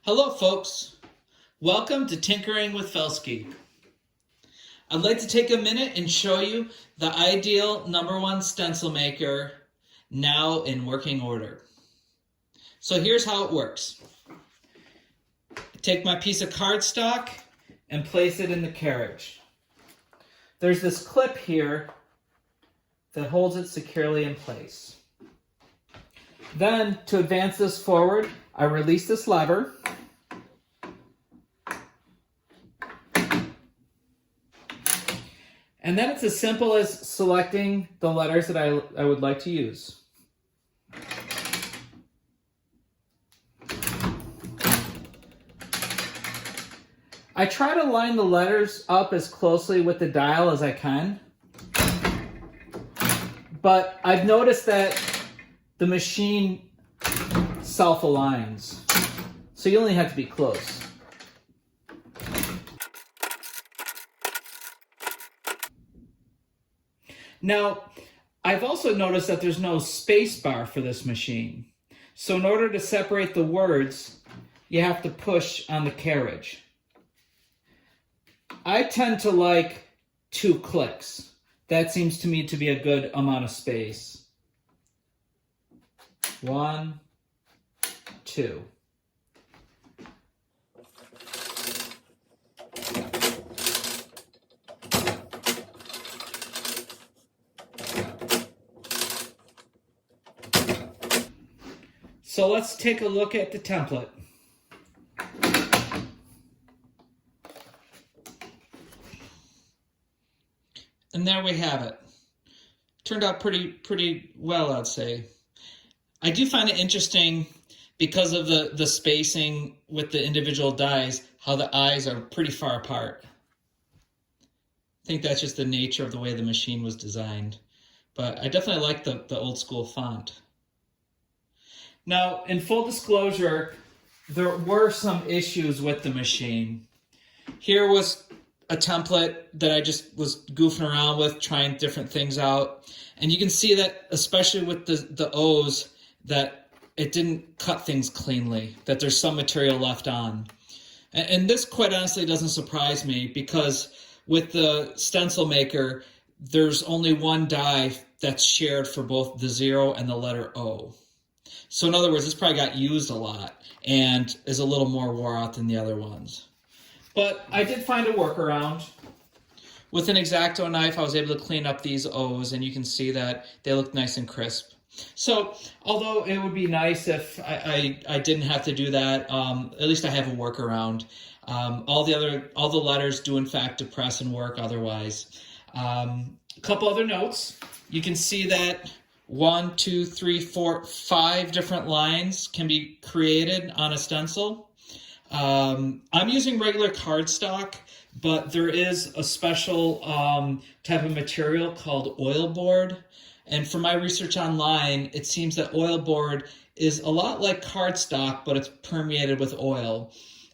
Hello folks, welcome to Tinkering with Felsky. I'd like to take a minute and show you the ideal #1 stencil maker now in working order. So here's how it works. I take my piece of cardstock and place it in the carriage. There's this clip here that holds it securely in place. Then, to advance this forward, I release this lever. And then it's as simple as selecting the letters that I would like to use. I try to line the letters up as closely with the dial as I can, but I've noticed that the machine self-aligns, so you only have to be close. Now, I've also noticed that there's no space bar for this machine. So in order to separate the words, you have to push on the carriage. I tend to like 2 clicks. That seems to me to be a good amount of space. 1, 2. So let's take a look at the template. And there we have it. Turned out pretty well, I'd say. I do find it interesting because of the spacing with the individual dies, how the eyes are pretty far apart. I think that's just the nature of the way the machine was designed. But I definitely like the old school font. Now, in full disclosure, there were some issues with the machine. Here was a template that I just was goofing around with, trying different things out. And you can see that, especially with the O's, that it didn't cut things cleanly, that there's some material left on. And this, quite honestly, doesn't surprise me, because with the stencil maker, there's only one die that's shared for both the 0 and the letter O. So in other words, this probably got used a lot and is a little more wore out than the other ones. But I did find a workaround. With an X-Acto knife, I was able to clean up these O's, and you can see that they look nice and crisp. So although it would be nice if I didn't have to do that, at least I have a workaround. All the letters do in fact depress and work otherwise. A couple other notes. You can see that 1, 2, 3, 4, 5 different lines can be created on a stencil. I'm using regular cardstock, but there is a special type of material called oil board. And from my research online, it seems that oil board is a lot like cardstock, but it's permeated with oil.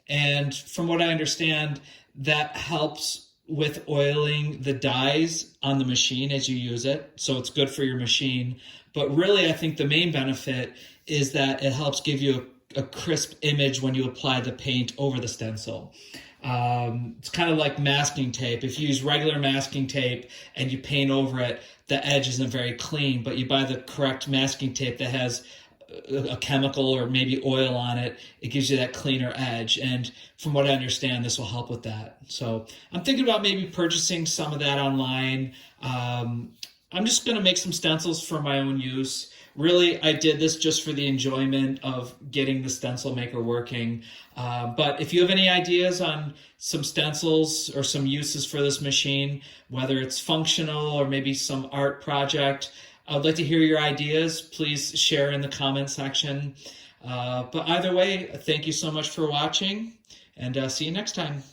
And from what I understand, that helps with oiling the dies on the machine as you use it. So it's good for your machine. But really, I think the main benefit is that it helps give you a crisp image when you apply the paint over the stencil. It's kind of like masking tape. If you use regular masking tape and you paint over it, the edge isn't very clean, but you buy the correct masking tape that has a chemical or maybe oil on it, it gives you that cleaner edge. And from what I understand, this will help with that. So I'm thinking about maybe purchasing some of that online. I'm just going to make some stencils for my own use. Really, I did this just for the enjoyment of getting the stencil maker working. But if you have any ideas on some stencils or some uses for this machine, whether it's functional or maybe some art project, I would like to hear your ideas. Please share in the comment section. But either way, thank you so much for watching, and see you next time.